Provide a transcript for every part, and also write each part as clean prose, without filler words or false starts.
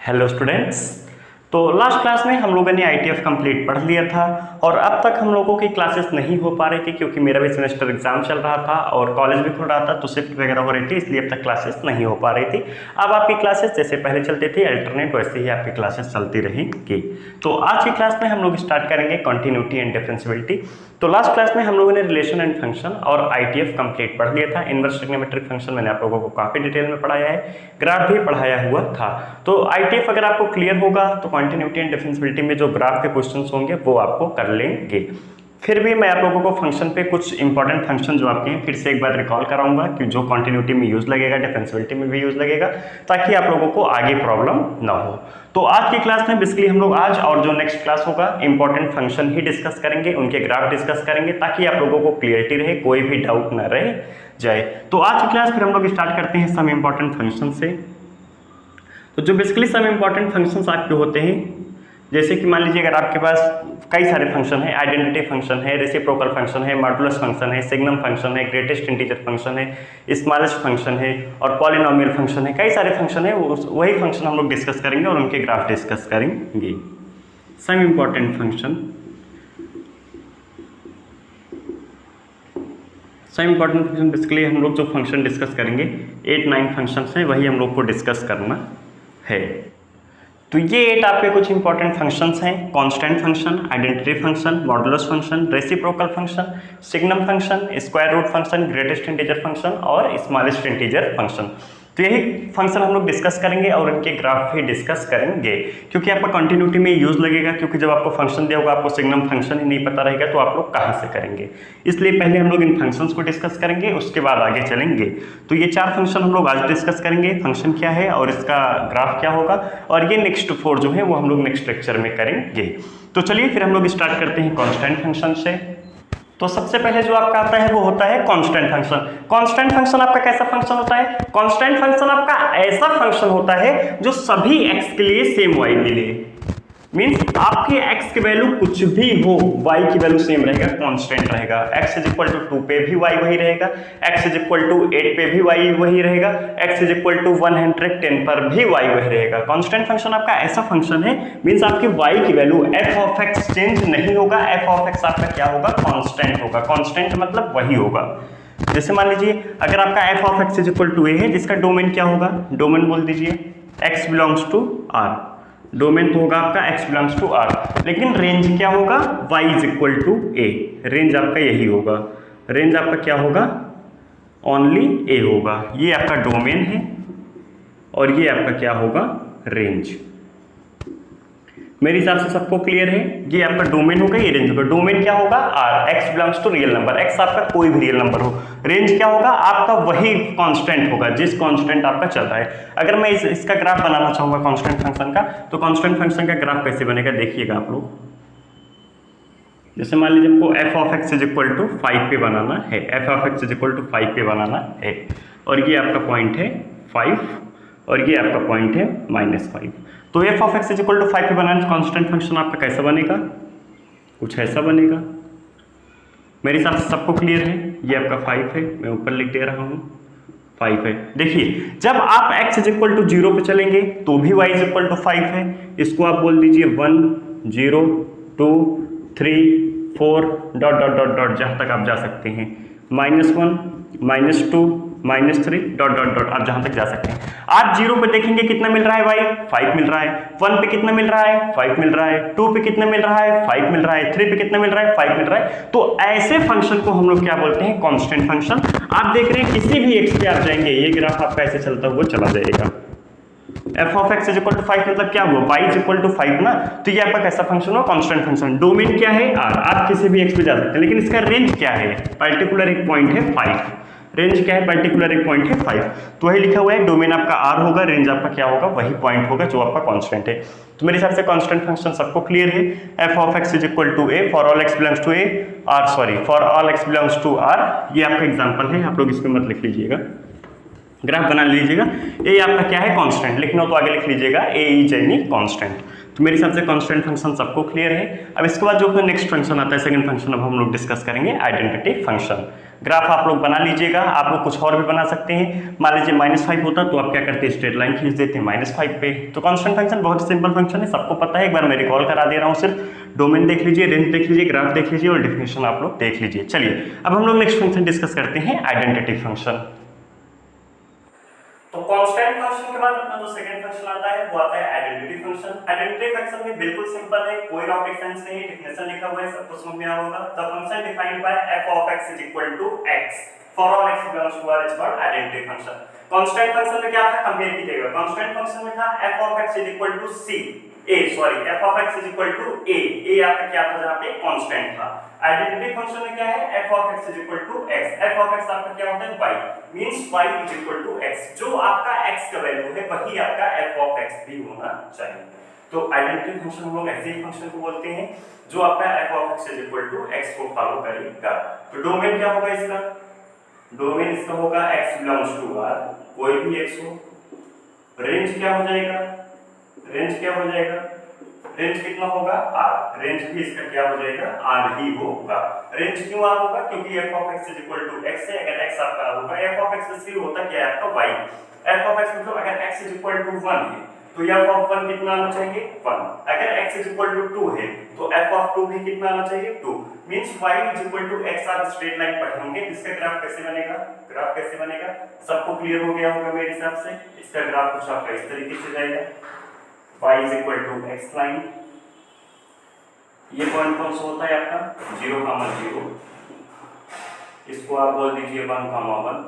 Hello students. तो last class में हम लोगों ने आईटीएफ कंप्लीट पढ़ लिया था और अब तक हम लोगों की क्लासेस नहीं हो पा रही थी क्योंकि मेरा भी सेमेस्टर एग्जाम चल रहा था और कॉलेज भी खुल रहा था, तो शिफ्ट वगैरह हो रही थी, इसलिए अब तक क्लासेस नहीं हो पा रही थी। अब आपकी क्लासेस जैसे पहले चलती थी अल्टरनेट, वैसे ही आपकी क्लासेस चलती रहेंगी। तो आज की क्लास में हम लोग स्टार्ट करेंगे कंटिन्यूटी एंड डिफरेंशियबिलिटी। तो लास्ट क्लास में हम लोगों ने रिलेशन एंड फंक्शन और आईटीएफ कंप्लीट पढ़ लिया था। इनवर्स ट्रिग्नोमेट्रिक फंक्शन मैंने आप लोगों को काफी डिटेल में पढ़ाया है, ग्राफ भी पढ़ाया हुआ था। तो आईटीएफ अगर आपको क्लियर होगा तो कंटिन्यूटी एंड डिफरेंशियबिलिटी में जो ग्राफ के क्वेश्चंस होंगे वो आपको कर लेंगे। फिर भी मैं आप लोगों को फंक्शन पे कुछ इंपॉर्टेंट फंक्शन जो आपके हैं फिर से एक बार रिकॉल कराऊंगा कि जो कंटिन्यूटी में यूज लगेगा डिफरेंशियबिलिटी में भी यूज लगेगा, ताकि आप लोगों को आगे प्रॉब्लम ना हो। तो आज की क्लास में बेसिकली हम लोग आज और जो नेक्स्ट क्लास होगा इंपॉर्टेंट फंक्शन ही डिस्कस करेंगे, उनके ग्राफ डिस्कस करेंगे, ताकि आप लोगों को क्लियरिटी रहे, कोई भी डाउट ना रह जाए। तो आज की क्लास फिर हम लोग स्टार्ट करते हैं सम इंपॉर्टेंट फंक्शन से। तो जो बेसिकली सम इंपॉर्टेंट फंक्शंस आपके होते हैं, जैसे कि मान लीजिए अगर आपके पास कई सारे फंक्शन है, आइडेंटिटी फंक्शन है, रेसिप्रोकल फंक्शन है, मॉडुलस फंक्शन है, सिग्नम फंक्शन है, ग्रेटेस्ट इंटीजर फंक्शन है, स्मॉलेस्ट फंक्शन है और पॉलिनोमियल फंक्शन है, कई सारे फंक्शन है, वही फंक्शन हम लोग डिस्कस करेंगे और उनके ग्राफ डिस्कस करेंगे। Some important function, some important function basically हम लोग जो फंक्शन डिस्कस करेंगे 8-9 फंक्शन है, वही हम लोग को डिस्कस करना है। तो ये 8 आपके कुछ इंपॉर्टेंट फंक्शंस हैं: constant function, identity function, modulus function, reciprocal function, signum function, square root function, greatest integer function और स्मॉलेस्ट इंटीजर फंक्शन। तो यही फंक्शन हम लोग डिस्कस करेंगे और इनके ग्राफ भी डिस्कस करेंगे, क्योंकि आपका कंटिन्यूटी में यूज लगेगा। क्योंकि जब आपको फंक्शन दिया होगा, आपको सिग्नम फंक्शन ही नहीं पता रहेगा तो आप लोग कहाँ से करेंगे, इसलिए पहले हम लोग इन फंक्शंस को डिस्कस करेंगे, उसके बाद आगे चलेंगे। तो ये 4 फंक्शन हम लोग आज डिस्कस करेंगे, फंक्शन क्या है और इसका ग्राफ क्या होगा, और ये नेक्स्ट 4 जो है वो हम लोग नेक्स्ट लेक्चर में करेंगे। तो चलिए फिर हम लोग स्टार्ट करते हैं कांस्टेंट फंक्शन से। तो सबसे पहले जो आपका आता है वो होता है कांस्टेंट फंक्शन। कांस्टेंट फंक्शन आपका कैसा फंक्शन होता है? कांस्टेंट फंक्शन आपका ऐसा फंक्शन होता है जो सभी x के लिए सेम y मिले। मींस आपके x की वैल्यू कुछ भी हो, y की वैल्यू सेम रहेगा, कांस्टेंट रहेगा। x इज इक्वल टू 2 पे भी y वही रहेगा, x इज इक्वल टू 8 पे भी y वही रहेगा, x इज इक्वल टू 110 पर भी y वही रहेगा। कांस्टेंट फंक्शन आपका ऐसा फंक्शन है, मींस आपकी y की value f of x change नहीं होगा, f ऑफ x आपका क्या होगा? कांस्टेंट होगा। कांस्टेंट मतलब वही होगा। जैसे मान लीजिए अगर आपका f of x is equal to a है, जिसका डोमेन क्या होगा? डोमेन बोल दीजिए x belongs to r। Domain तो होगा आपका x बिलोंग्स टू r, लेकिन रेंज क्या होगा? y is equal to a। Range आपका यही होगा, रेंज आपका क्या होगा? ओनली a होगा। ये आपका डोमेन है और ये आपका क्या होगा? रेंज। मेरे हिसाब से सबको क्लियर है? ये आपका डोमेन होगा, ये रेंज होगा। डोमेन क्या होगा? r। x belongs to real number, x आपका कोई भी रियल नंबर हो। रेंज क्या होगा? आपका वही कांस्टेंट होगा जिस कांस्टेंट आपका चल रहा है। अगर मैं इसका ग्राफ बनाना चाहूंगा कांस्टेंट फंक्शन का, तो कांस्टेंट फंक्शन का ग्राफ कैसे बनेगा देखिएगा आप लोग। जैसे मान लीजिए आपको f of x is equal to 5 पे बनाना है, f of x is equal to 5 पे बनाना है, और ये आपका पॉइंट है 5 और ये आपका पॉइंट है -5। तो f of x is equal to 5 पे बनाना कांस्टेंट फंक्शन आपका कैसा बनेगा? कुछ ऐसा बनेगा। मेरे हिसाब से सबको क्लियर है? ये आपका 5 है, मैं ऊपर लिख दे रहा हूँ 5 है। देखिए जब आप x इज इक्वल टू 0 पे चलेंगे तो भी y इज इक्वल टू 5 है। इसको आप बोल दीजिए 1 0 2 3 4 डॉट डॉट डॉट डॉट जहाँ तक आप जा सकते हैं, -1 -2 -3 डॉट डॉट डॉट आप जहां तक जा सकते हैं। आप 0 पे देखेंगे कितना मिल रहा है भाई? 5 मिल रहा है। 1 पे कितना मिल रहा है? 5 मिल रहा है। 2 पे कितना मिल रहा है? 5 मिल रहा है। 3 पे कितना मिल रहा है? 5 मिल रहा है। तो ऐसे फंक्शन को हम लोग क्या बोलते हैं? Constant function. आप देख रहे हैं किसी भी x पे आप जाएंगे, ये ग्राफ आपका ऐसे चलता हुआ चला जाएगा। f of x is equal to 5 मतलब क्या हुआ? y इज इक्वल टू 5 ना। तो ये आपका कैसा फंक्शन हुआ? Constant function. डोमेन क्या है? r। आप किसी भी x पे जा सकते हैं, लेकिन इसका रेंज क्या है? पर्टिकुलर एक पॉइंट है 5। रेंज क्या है? पर्टिकुलर एक पॉइंट है 5। तो वही लिखा हुआ है, डोमेन आपका r होगा, रेंज आपका क्या होगा? वही पॉइंट होगा जो आपका कांस्टेंट है। तो मेरे हिसाब से कांस्टेंट फंक्शन सबको क्लियर है। f of x is equal to a for all x belongs to a r, sorry for all x belongs to r। ये आपका एग्जांपल है, आप लोग इसमें मत लिख लीजिएगा, ग्राफ बना लीजिएगा। ए आपका क्या है? कांस्टेंट। लिखना हो तो आगे लिख लीजिएगा ए इज एनी कांस्टेंट। तो मेरे हिसाब से कांस्टेंट फंक्शन सबको क्लियर है। अब इसके बाद जो नेक्स्ट फंक्शन आता है, सेकंड फंक्शन, अब हम लोग डिस्कस करेंगे आइडेंटिटी फंक्शन। ग्राफ आप लोग बना लीजिएगा, आप लोग कुछ और भी बना सकते हैं। मान लीजिए -5 होता तो आप क्या करते, स्ट्रेट लाइन खींच देते -5 पे। तो कांस्टेंट फंक्शन बहुत सिंपल फंक्शन है, सबको पता है, एक बार मैं रिकॉल करा दे रहा हूँ। सिर्फ डोमेन देख लीजिए, रेंज देख लीजिए, ग्राफ देख लीजिए और डेफिनेशन आप लोग देख लीजिए। चलिए अब हम लोग नेक्स्ट फंक्शन डिस्कस करते हैं, आइडेंटिटी फंक्शन। तो कांस्टेंट फंक्शन के बाद अपना जो सेकंड फंक्शन आता है वो आता है आइडेंटिटी फंक्शन। आइडेंटिटी फंक्शन में बिल्कुल सिंपल है, कोई रॉकेट साइंस नहीं है, डेफिनेशन लिखा हुआ है, सबको समझ में आ होगा। The function defined by f of x is equal to x for all x belongs to R is called identity function. Constant function में क्या था, कंपेयर कीजिएगा। कांस्टेंट फंक्शन में था f of x is equal to c f of x is equal to a आपका क्या था, जहां पे कांस्टेंट था। आइडेंटिटी फंक्शन में क्या है, f of x is equal to x, f of x आपका क्या होता है y, means y is equal to x, जो आपका x का वैल्यू है वही आपका f of x भी होना चाहिए। तो आइडेंटिटी फंक्शन हम लोग ऐसे ही फंक्शन को बोलते हैं जो आपका f of x is equal to x को फॉलो करेगा। तो डोमेन क्या होगा इसका, डोमेन इसका होगा x belongs to R, कोई भी x हो। रेंज क्या हो जाएगा, रेंज क्या हो जाएगा, रेंज कितना होगा R, रेंज भी इसका क्या हो जाएगा R ही होगा। रेंज क्यों R होगा, क्योंकि f of x is equal to x है, अगर x आपका R होगा, f of x से होता क्या है आपका y, f of x मतलब अगर x is equal to 1 है तो f of 1 कितना आना चाहिए 1, अगर x is equal to 2 है तो f of 2 भी कितना आना चाहिए 2, means y is equal to x। आप स्ट्रेट लाइन पढ़ेंगे, इसका ग्राफ कैसे बनेगा, ग्राफ कैसे बनेगा सबको क्लियर हो गया होगा मेरे हिसाब से। इसका ग्राफ कुछ आपका इस तरीके से जाएगा, y is equal to x line, ये पॉइंट कौन सा होता है आपका 0,0, इसको आप बोल दीजिए 1,1,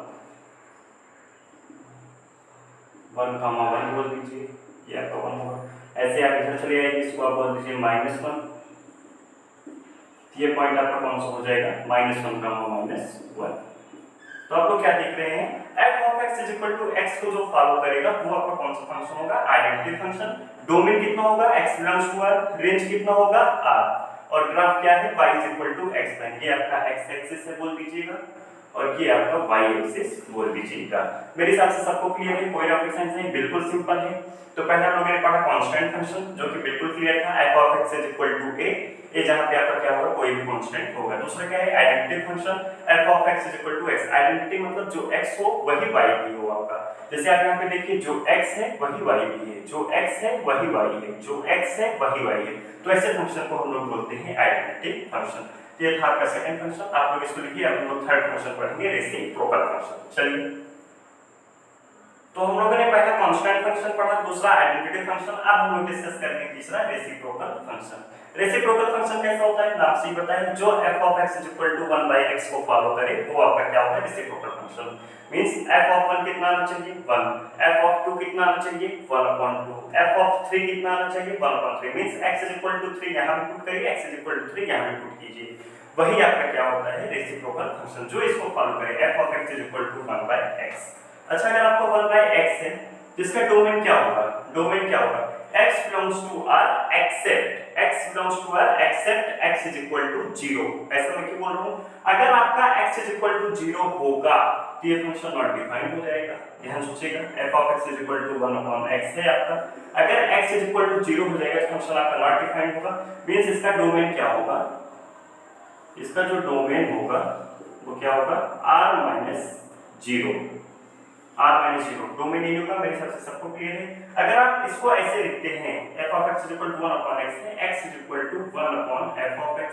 1,1 बोल दीजिए, ये आपका 1 होगा। ऐसे आप इधर चले आइए, इसको आप बोल दीजिए -1, ये पॉइंट आपका कौन सा हो जाएगा -1,-1। तो आप लोग क्या देख रहे हैं, f of x is equal to x को जो फॉलो करेगा वो आपका कौन सा फंक्शन होगा, आइडेंटिटी फंक्शन। डोमेन कितना होगा x belongs to R, range कितना होगा R, और ग्राफ क्या है y is equal to x line, ये आपका x एक्सिस है बोल दीजिएगा और ये आपका y एक्सिस बोल दीजिएगा। मेरे हिसाब से सबको क्लियर है, कोई रॉकेट साइंस नहीं, बिल्कुल सिंपल है। तो पहला हम लोगों ने पढ़ा कांस्टेंट फंक्शन जो कि बिल्कुल क्लियर था, f of x is equal to a, ये जहां पे आपका क्या होगा कोई भी कांस्टेंट होगा। दूसरा क्या है identity function, f of x is equal to x, identity मतलब जो x हो वही y भी हो आपका। जैसे आप यहाँ पे देखिए जो x है वही y भी है, जो x है वही y है, जो x है वही y है। तो ऐसे फंक्शन को हम लोग बोलते हैं आइडेंटिटी फंक्शन। ये था आपका सेकंड फंक्शन, आप लोग इसको लिखिए। अब हम लोग थर्ड फंक्शन पढ़ेंगे, रेसिप्रोकल फंक्शन। चलिए, तो हम लोगों ने पहला कांस्टेंट फंक्शन पढ़ा, दूसरा आइडेंटिटी फंक्शन। अब हम लोग डिस्कस करेंगे तीसरा रेसिप्रोकल फंक्शन। रेसिप्रोकल फंक्शन कैसा होता है, नाम से ही पता है, जो f of x is equal to 1/x को फॉलो करे वो आपका क्या होगा reciprocal function. Means f of 1 कितना आना चाहिए 1, f of 2 कितना आना चाहिए 1/2, f of 3 कितना आना चाहिए 1/3। Means x is equal to 3 यहां भी पुट करिए, x is equal to 3 यहां भी पुट कीजिए, वही आपका क्या होता है रेसिप्रोकल फंक्शन, जो इसको फॉलो करे। f of x is equal to 1/x। अच्छा, अगर आपको 1/x है जिसका डोमेन क्या होगा, डोमेन क्या होगा x belongs to R except x belongs to R except x is equal to 0। ऐसा मैं क्यों बोल रहा हूं, अगर आपका x is equal to 0 होगा तो ये फंक्शन नॉट डिफाइंड हो जाएगा। ध्यान सोचिएगा, f of x is equal to 1/x है आपका, अगर x is equal to 0 हो जाएगा तो फंक्शन आपका नॉट डिफाइंड होगा। मींस इसका डोमेन क्या होगा, इसका जो डोमेन होगा वो क्या होगा R-0, R-0 डोमेन नहीं होगा। मेरे हिसाब से सबको क्लियर है। अगर आप इसको ऐसे लिखते हैं f of x is equal to 1/x है, x is equal to 1/f of x,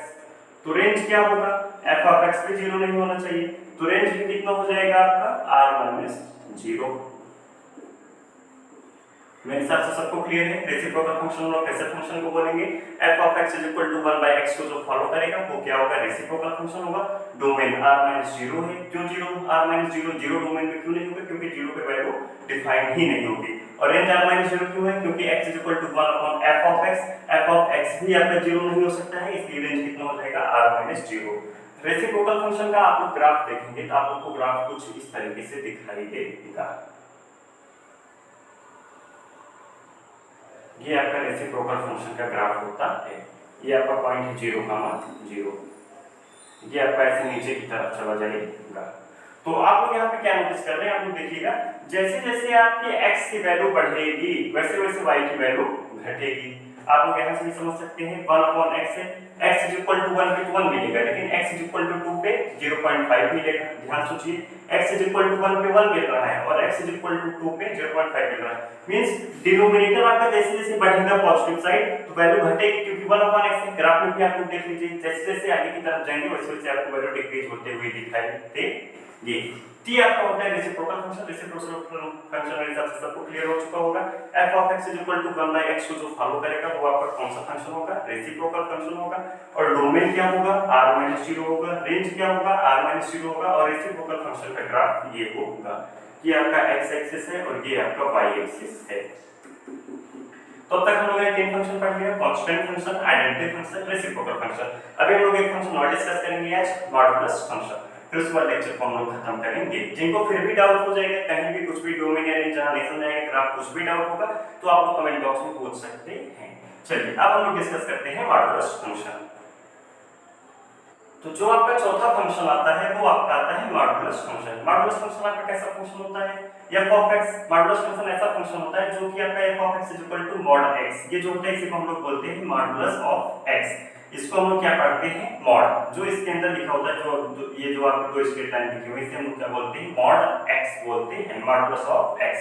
तो रेंज क्या होगा f of x भी 0 नहीं होना चाहिए, तो रेंज भी कितना हो जाएगा आपका R-0। मेरे हिसाब से सबको क्लियर है। रेसिप्रोकल फंक्शन लोग कैसे फंक्शन को बोलेंगे, f of x is equal to 1/x को जो फॉलो करेगा वो क्या होगा रेसिप्रोकल फंक्शन होगा। डोमेन R-0 है, क्यों 0 R-0 0 डोमेन में क्यों नहीं होगा, क्योंकि 0 पे वैल्यू डिफाइन ही नहीं होगी। और रेंज R-0 क्यों है, क्योंकि x is equal to 1/f of x, f of x भी आपका 0 नहीं हो सकता है, इसलिए रेंज कितना हो जाएगा R-0। रेसिप्रोकल फंक्शन का आप लोग ग्राफ देखेंगे तो आप लोग को ग्राफ कुछ इस तरीके से दिखाई देगा। ये आपका रेसिप्रोकल फंक्शन का ग्राफ होता है। ये आपका पॉइंट है 0,0, ये आपका ऐसे नीचे की तरफ चला जाएगा। तो आप लोग यहाँ पे क्या नोटिस कर रहे हैं, आप लोग देखिएगा जैसे जैसे आपके x की वैल्यू बढ़ेगी वैसे वैसे y की वैल्यू घटेगी। आप लोग यहाँ से भी समझ सकते हैं 1/x है, x इज इक्वल टू 1 पे 1 मिलेगा, लेकिन x इज इक्वल टू 2 पे 0.5 मिलेगा। ध्यान सोचिए, x इज इक्वल टू 1 पे 1 मिल रहा है और x इज इक्वल टू 2 पे 0.5 मिल रहा है। मींस डिनोमिनेटर आपका जैसे जैसे बढ़ेगा पॉजिटिव साइड तो वैल्यू घटेगी, क्योंकि 1/x है। ग्राफ में भी आप लोग देख लीजिए, जैसे जैसे आगे की तरफ जाएंगे वैसे वैसे आपको वैल्यू डिक्रीज होते हुए दिखाई देगी। टी आपका होता है रेसिप्रोकल फंक्शन। रेसिप्रोकल फंक्शन मेरे हिसाब से सबको क्लियर हो चुका होगा। f of x = 1/x को जो फॉलो करेगा वो आपका कौन सा फंक्शन होगा? रेसिप्रोकल फंक्शन होगा। और डोमेन क्या होगा? r - 0 होगा। रेंज क्या होगा? r - 0 होगा। और रेसिप्रोकल फंक्शन का ग्राफ ये होगा। ये आपका x एक्सिस है और ये आपका y एक्सिस है। तो अब तक हम लोगों ने तीन फंक्शन पढ़ लिया, constant function, identity function, reciprocal function. अभी हम लोग एक फंक्शन और डिस्कस करेंगे आज, मॉडुलस फंक्शन। फिर उसके बाद लेक्चर को हम लोग खत्म करेंगे। जिनको फिर भी डाउट हो जाएगा, कहीं भी कुछ भी डोमेन या रेंज जहां नहीं समझ आएगा, ग्राफ कुछ भी डाउट होगा तो आप लोग कमेंट बॉक्स में पूछ सकते हैं। चलिए अब हम लोग डिस्कस करते हैं मॉडुलस फंक्शन। तो जो आपका चौथा फंक्शन आता है वो आपका आता है मॉडुलस फंक्शन। मॉडुलस फंक्शन आपका कैसा फंक्शन होता है? f of x। Modulus function ऐसा फंक्शन होता है जो कि आपका f of x = mod x। ये जो होता है इसे हम लोग बोलते हैं मॉडुलस ऑफ x। इसको हम लोग क्या पढ़ते हैं? मॉड। जो इसके अंदर लिखा होता है, जो ये जो आपको दो स्ट्रेट लाइन लिखी हुई है, इसे हम लोग क्या बोलते हैं? mod x बोलते हैं, मॉडुलस ऑफ x।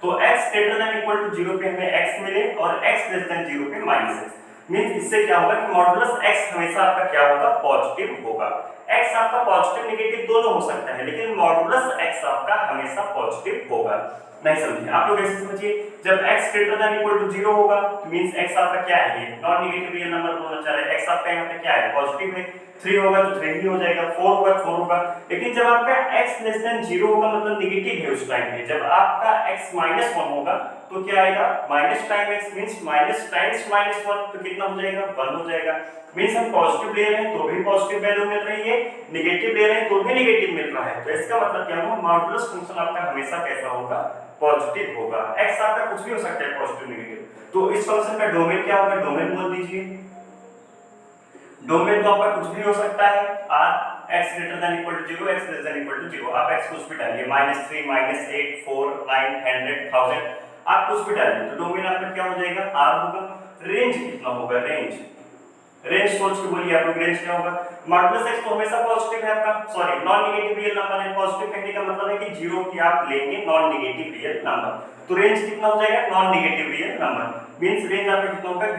तो x > 0 पे हमें x मिले और x < 0 पे -x। मींस इससे क्या होगा कि मॉडुलस x हमेशा आपका क्या होगा? पॉजिटिव होगा। x आपका पॉजिटिव नेगेटिव दोनों हो सकता है, लेकिन मॉडुलस x आपका हमेशा पॉजिटिव होगा। नहीं समझे? आप लोग ऐसे समझिए, जब x > 0 होगा मींस x आपका क्या है? ये नॉन नेगेटिव रियल नंबर बोलना चाह रहे हैं। x आपका यहाँ पे क्या है? पॉजिटिव है। 3 होगा तो 3 ही हो जाएगा, 4 होगा 4 होगा। लेकिन जब आपका x < 0 होगा मतलब नेगेटिव है उस टाइम पे, जब आपका x -1 होगा तो क्या आएगा? Minus time x means minus times -1 तो कितना हो जाएगा? 1 हो जाएगा। मींस हम पॉजिटिव ले रहे हैं तो भी पॉजिटिव वैल्यू मिल रही है, नेगेटिव ले रहे हैं तो भी नेगेटिव मिल रहा है। तो इसका मतलब क्या हुआ? मॉडुलस फंक्शन आपका हमेशा कैसा होगा? पॉजिटिव होगा। x आपका कुछ भी हो सकता है, पॉजिटिव नेगेटिव। तो इस फंक्शन का डोमेन क्या होगा? डोमेन बोल दीजिए। डोमेन तो आपका कुछ भी हो सकता है, r x > 0 x < 0। आप x कुछ भी डालिए, -3 -8 4 9 100 1000 आप कुछ भी डालिए, तो डोमेन आपका क्या हो जाएगा? r होगा। रेंज कितना होगा? रेंज सोच के बोलिए आप लोग, रेंज क्या होगा? मॉडुलस x तो हमेशा पॉजिटिव है आपका, sorry non negative real number है। पॉजिटिव कहने का मतलब है कि 0 की आप लेंगे नॉन नेगेटिव रियल नंबर, तो रेंज कितना हो जाएगा? Non negative real number. Means range आपका कितना होगा? >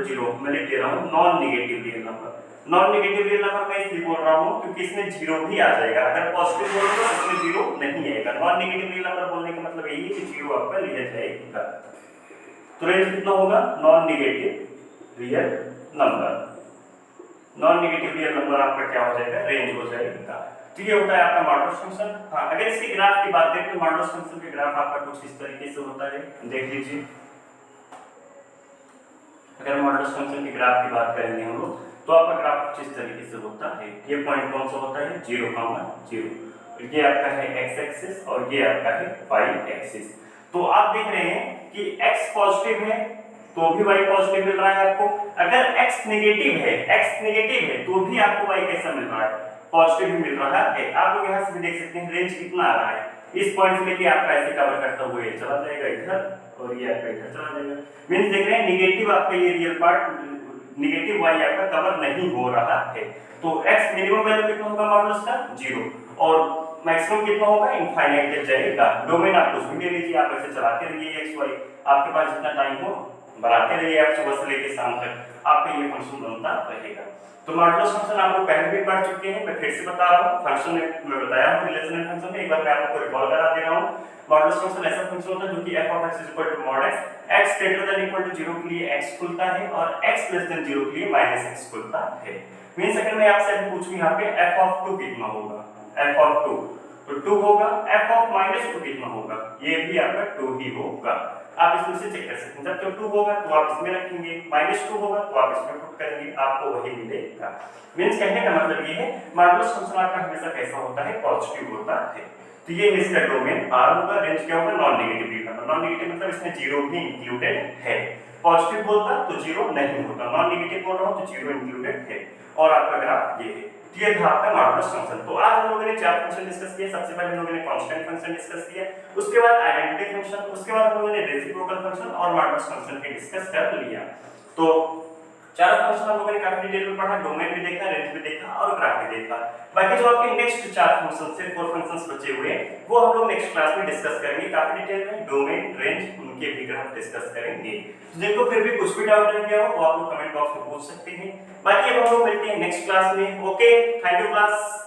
0। मैं लिख दे रहा हूं non negative real number. Non negative real number मैं इसलिए बोल रहा हूं क्योंकि इसमें 0 भी आ जाएगा। अगर पॉजिटिव बोलोगे तो इसमें 0 नहीं आएगा। नॉन नेगेटिव रियल नंबर बोलने का मतलब यही है कि 0 आपका लिया जाएगा। तो रेंज कितना होगा? Non negative real number. Non negative real number आपका क्या हो जाएगा? रेंज हो जाएगा। तो ये होता है आपका मॉडुलस फंक्शन। हाँ, अगर इसके ग्राफ की बात करें तो मॉडुलस फंक्शन के ग्राफ आपका कुछ इस तरीके से होता है, देख लीजिए। अगर मॉडुलस फंक्शन के ग्राफ की बात करेंगे हम लोग तो आपका ग्राफ कुछ इस तरीके से होता है। ये पॉइंट कौन सा होता है? 0, 0। ये आपका है x एक्सिस और ये आपका है y एक्सिस। तो आप देख रहे हैं कि x पॉजिटिव है तो भी y पॉजिटिव मिल रहा है आपको। अगर x नेगेटिव है तो भी आपको y कैसा मिल रहा है? पॉजिटिव ही मिल रहा है। आप लोग यहाँ से भी देख सकते हैं रेंज कितना आ रहा है। इस पॉइंट से लेके आपका ऐसे कवर करता हुआ ये चला जाएगा इधर और ये आपका इधर चला जाएगा। मींस देख रहे हैं नेगेटिव आपका ये रियल पार्ट, नेगेटिव y आपका कवर नहीं हो रहा है। तो x मिनिमम वैल्यू कितना होगा मॉडुलस का? 0 और मैक्सिमम कितना होगा? इनफाइनाइट तक जाएगा। डोमेन आप कुछ भी ले लीजिए, आप ऐसे चलाते रहिए x y, आपके पास जितना टाइम हो बढ़ाते रहिए, आप सुबह से लेकर शाम तक आपका ये फंक्शन बनता रहेगा। तो मॉडुलस फंक्शन आप लोग पहले भी पढ़ चुके हैं, मैं फिर से बता रहा हूँ। फंक्शन में बताया हूँ रिलेशन एंड फंक्शन में, एक बार मैं आपको रिकॉल करा दे रहा हूँ। मॉडुलस फंक्शन ऐसा फंक्शन होता है जो कि f of x = mod x, x > 0 के लिए x खुलता है और x < 0 के लिए -x खुलता है। मींस अगर मैं आपसे अभी पूछूं यहाँ पे f of 2 कितना होगा? f of 2 तो 2 होगा। f of -2 कितना होगा? ये भी आपका 2 ही होगा। आप इसमें से चेक कर सकते हैं। जब 2 होगा तो आप इसमें रखेंगे, -2 होगा तो आप इसमें पुट करेंगे, आपको वही मिलेगा। मींस कहने का मतलब ये है मॉडुलस फंक्शन आपका हमेशा कैसा होता है? पॉजिटिव होता है। तो ये इसका डोमेन r होगा। रेंज क्या होगा? Non negative real number. Non negative मतलब इसमें 0 भी इंक्लूडेड है। पॉजिटिव बोलता तो 0 नहीं होता, नॉन नेगेटिव बोल रहा हूं तो 0 इंक्लूडेड है। और आपका ग्राफ ये है। तो ये था आपका मॉडुलस फंक्शन। तो आज हम लोगों ने चार फंक्शन डिस्कस किए। सबसे पहले हम लोगों ने कांस्टेंट फंक्शन डिस्कस किया, उसके बाद आइडेंटिटी फंक्शन, उसके बाद हम लोगों ने रेसिप्रोकल फंक्शन और मॉडुलस फंक्शन भी डिस्कस कर लिया। तो चार फंक्शन हम लोगों ने काफी डिटेल में पढ़ा, डोमेन भी देखा, रेंज भी देखा और ग्राफ भी देखा। बाकी जो आपके नेक्स्ट चार फंक्शन से 4 फंक्शंस बचे हुए हैं वो हम लोग नेक्स्ट क्लास में डिस्कस करेंगे काफी डिटेल में, डोमेन, रेंज, उनके भी ग्राफ डिस्कस करेंगे। तो जिनको फिर भी कुछ भी डाउट रह गया हो तो आप लोग कमेंट बॉक्स में पूछ सकते हैं। बाकी अब हम लोग मिलते हैं नेक्स्ट क्लास में। Okay, thank you class.